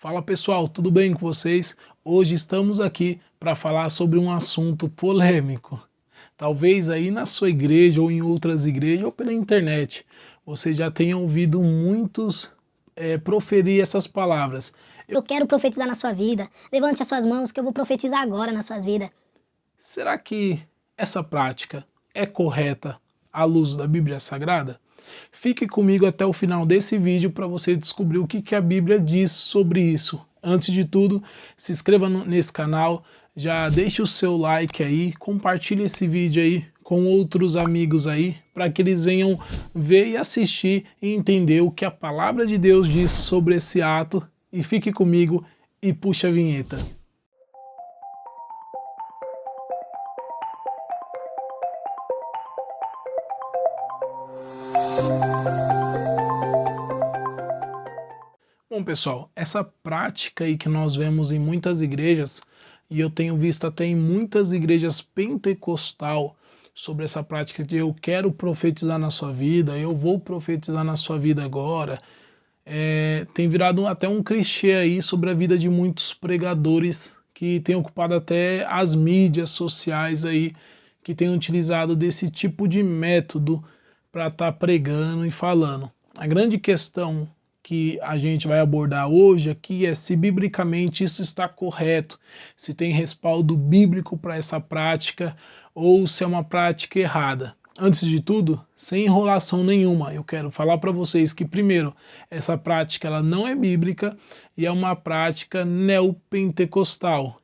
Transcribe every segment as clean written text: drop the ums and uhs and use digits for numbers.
Fala pessoal, tudo bem com vocês? Hoje estamos aqui para falar sobre um assunto polêmico. Talvez aí na sua igreja ou em outras igrejas ou pela internet você já tenha ouvido muitos proferir essas palavras. Eu quero profetizar na sua vida. Levante as suas mãos que eu vou profetizar agora nas suas vidas. Será que essa prática é correta à luz da Bíblia Sagrada? Fique comigo até o final desse vídeo para você descobrir o que a Bíblia diz sobre isso. Antes de tudo, se inscreva nesse canal, já deixe o seu like aí, compartilhe esse vídeo aí com outros amigos aí, para que eles venham ver e assistir e entender o que a palavra de Deus diz sobre esse ato. E fique comigo e puxa a vinheta. Bom pessoal, essa prática aí que nós vemos em muitas igrejas, e eu tenho visto até em muitas igrejas pentecostal, sobre essa prática de eu quero profetizar na sua vida, eu vou profetizar na sua vida agora, tem virado até um clichê aí sobre a vida de muitos pregadores que têm ocupado até as mídias sociais aí, que têm utilizado desse tipo de método para estar pregando e falando. A grande questão que a gente vai abordar hoje aqui é se biblicamente isso está correto, se tem respaldo bíblico para essa prática ou se é uma prática errada. Antes de tudo, sem enrolação nenhuma, eu quero falar para vocês que, primeiro, essa prática ela não é bíblica e é uma prática neopentecostal.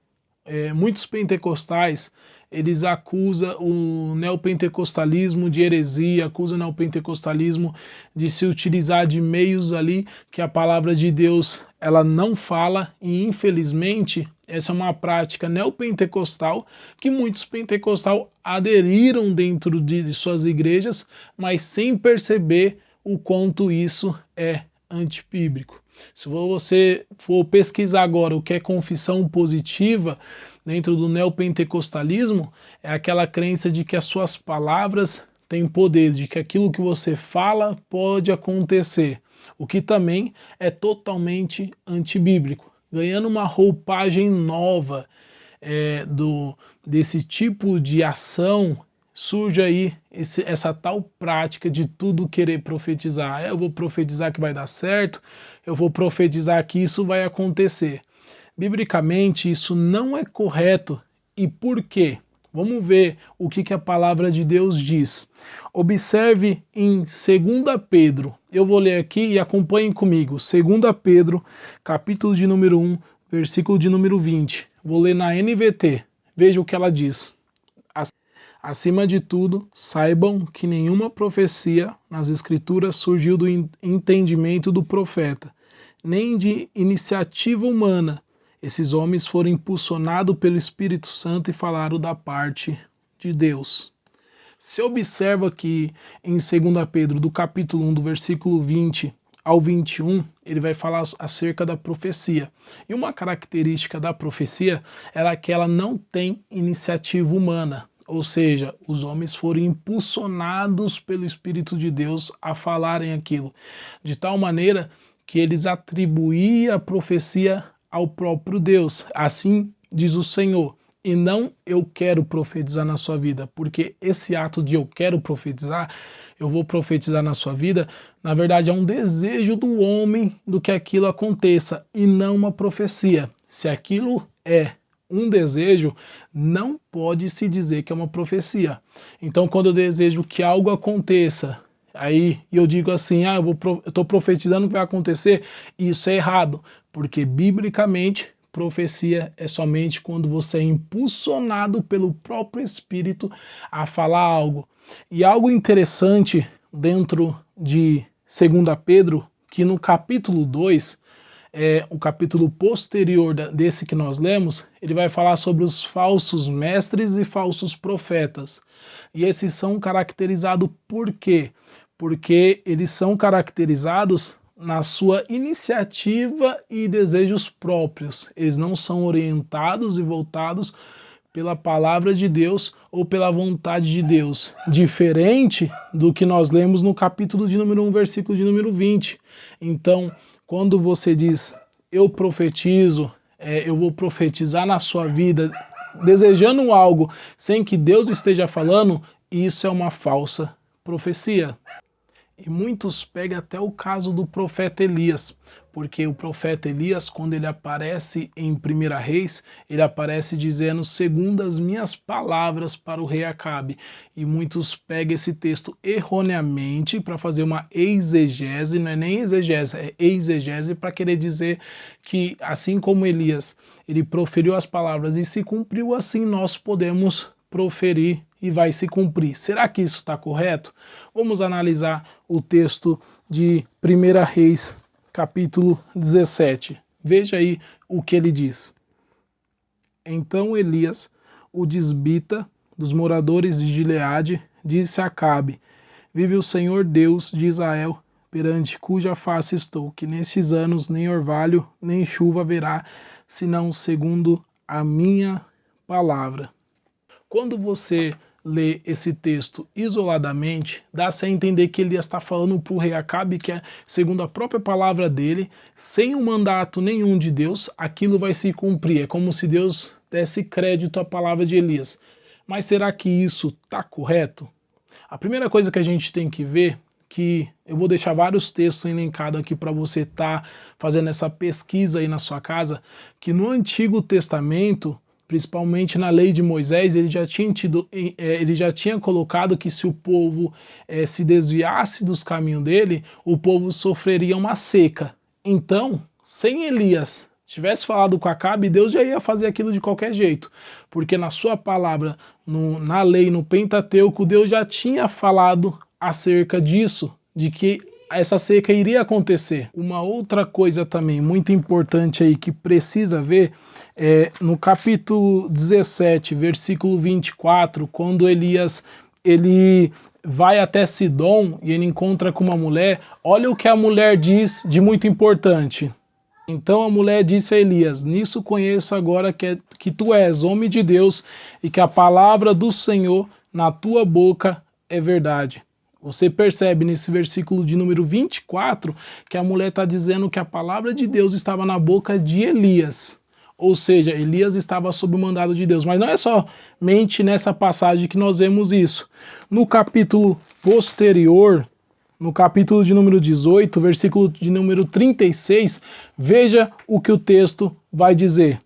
Muitos pentecostais eles acusam o neopentecostalismo de heresia, acusam o neopentecostalismo de se utilizar de meios ali que a palavra de Deus ela não fala, e infelizmente essa é uma prática neopentecostal que muitos pentecostais aderiram dentro de suas igrejas, mas sem perceber o quanto isso é antibíblico. Se você for pesquisar agora o que é confissão positiva dentro do neopentecostalismo, é aquela crença de que as suas palavras têm poder, de que aquilo que você fala pode acontecer, o que também é totalmente antibíblico, ganhando uma roupagem nova desse tipo de ação. Surge aí essa tal prática de tudo querer profetizar. Eu vou profetizar que vai dar certo, eu vou profetizar que isso vai acontecer. Biblicamente isso não é correto. E por quê? Vamos ver o que a palavra de Deus diz. Observe em 2 Pedro. Eu vou ler aqui e acompanhem comigo. 2 Pedro, capítulo de número 1, versículo de número 20. Vou ler na NVT. Veja o que ela diz. Acima de tudo, saibam que nenhuma profecia nas Escrituras surgiu do entendimento do profeta, nem de iniciativa humana. Esses homens foram impulsionados pelo Espírito Santo e falaram da parte de Deus. Se observa que em 2 Pedro, do capítulo 1, do versículo 20 ao 21, ele vai falar acerca da profecia. E uma característica da profecia era que ela não tem iniciativa humana. Ou seja, os homens foram impulsionados pelo Espírito de Deus a falarem aquilo, de tal maneira que eles atribuíam a profecia ao próprio Deus. Assim diz o Senhor, e não eu quero profetizar na sua vida, porque esse ato de eu quero profetizar, eu vou profetizar na sua vida, na verdade é um desejo do homem do que aquilo aconteça, e não uma profecia. Se aquilo é um desejo, não pode se dizer que é uma profecia. Então, quando eu desejo que algo aconteça, aí eu digo assim, eu estou profetizando que vai acontecer, isso é errado, porque biblicamente profecia é somente quando você é impulsionado pelo próprio Espírito a falar algo. E algo interessante dentro de 2 Pedro, que no capítulo 2, o capítulo posterior desse que nós lemos, ele vai falar sobre os falsos mestres e falsos profetas. E esses são caracterizados por quê? Porque eles são caracterizados na sua iniciativa e desejos próprios. Eles não são orientados e voltados pela palavra de Deus ou pela vontade de Deus. Diferente do que nós lemos no capítulo de número 1, versículo de número 20. Então, quando você diz, eu profetizo, eu vou profetizar na sua vida, desejando algo sem que Deus esteja falando, isso é uma falsa profecia. E muitos pegam até o caso do profeta Elias, porque o profeta Elias, quando ele aparece em 1 Reis, ele aparece dizendo, segundo as minhas palavras para o rei Acabe. E muitos pegam esse texto erroneamente para fazer uma exegese, não é nem exegese, é exegese, para querer dizer que, assim como Elias, ele proferiu as palavras e se cumpriu, assim nós podemos proferir e vai se cumprir. Será que isso está correto? Vamos analisar o texto de 1 Reis, capítulo 17. Veja aí o que ele diz. Então Elias, o tisbita dos moradores de Gileade, disse a Acabe, vive o Senhor Deus de Israel, perante cuja face estou, que nestes anos nem orvalho, nem chuva haverá, senão segundo a minha palavra. Quando você lê esse texto isoladamente, dá-se a entender que Elias está falando para o rei Acabe que, segundo a própria palavra dele, sem um mandato nenhum de Deus, aquilo vai se cumprir. É como se Deus desse crédito à palavra de Elias. Mas será que isso está correto? A primeira coisa que a gente tem que ver, que eu vou deixar vários textos elencados aqui para você estar fazendo essa pesquisa aí na sua casa, que no Antigo Testamento, principalmente na lei de Moisés, ele já tinha colocado que se o povo se desviasse dos caminhos dele, o povo sofreria uma seca. Então, sem Elias tivesse falado com Acabe, Deus já ia fazer aquilo de qualquer jeito, porque na sua palavra, na lei, no Pentateuco, Deus já tinha falado acerca disso, de que essa seca iria acontecer. Uma outra coisa também muito importante aí que precisa ver no capítulo 17, versículo 24, quando Elias ele vai até Sidom e ele encontra com uma mulher, olha o que a mulher diz de muito importante. Então a mulher disse a Elias, nisso conheço agora que tu és homem de Deus e que a palavra do Senhor na tua boca é verdade. Você percebe nesse versículo de número 24 que a mulher está dizendo que a palavra de Deus estava na boca de Elias. Ou seja, Elias estava sob o mandado de Deus. Mas não é somente nessa passagem que nós vemos isso. No capítulo posterior, no capítulo de número 18, versículo de número 36, veja o que o texto vai dizer.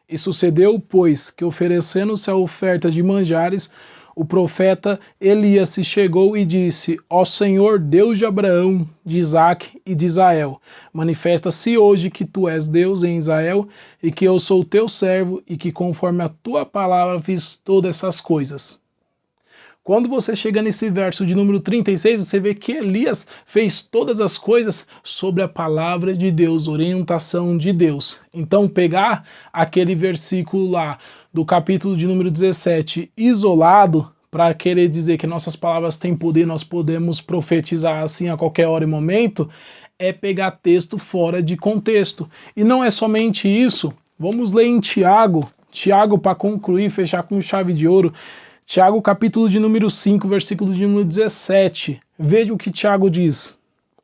E sucedeu, pois, que oferecendo-se a oferta de manjares, o profeta Elias se chegou e disse, ó Senhor, Deus de Abraão, de Isaque e de Israel, manifesta-se hoje que tu és Deus em Israel e que eu sou teu servo e que conforme a tua palavra fiz todas essas coisas. Quando você chega nesse verso de número 36, você vê que Elias fez todas as coisas sobre a palavra de Deus, orientação de Deus. Então pegar aquele versículo lá do capítulo de número 17 isolado para querer dizer que nossas palavras têm poder, nós podemos profetizar assim a qualquer hora e momento, é pegar texto fora de contexto. E não é somente isso, vamos ler em Tiago, para concluir, fechar com chave de ouro, Tiago capítulo de número 5, versículo de número 17. Veja o que Tiago diz.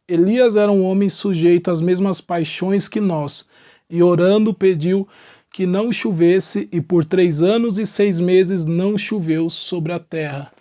Elias era um homem sujeito às mesmas paixões que nós, e orando pediu que não chovesse, e por 3 anos e 6 meses não choveu sobre a terra.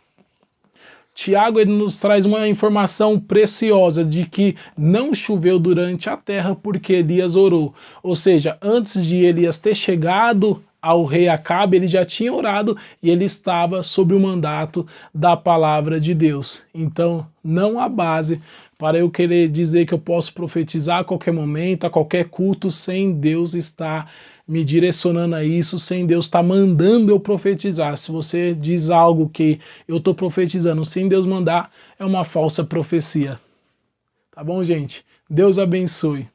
Tiago ele nos traz uma informação preciosa de que não choveu durante a terra porque Elias orou. Ou seja, antes de Elias ter chegado ao rei Acabe, ele já tinha orado e ele estava sob o mandato da palavra de Deus. Então, não há base para eu querer dizer que eu posso profetizar a qualquer momento, a qualquer culto, sem Deus estar me direcionando a isso, sem Deus estar mandando eu profetizar. Se você diz algo que eu estou profetizando sem Deus mandar, é uma falsa profecia. Tá bom, gente? Deus abençoe.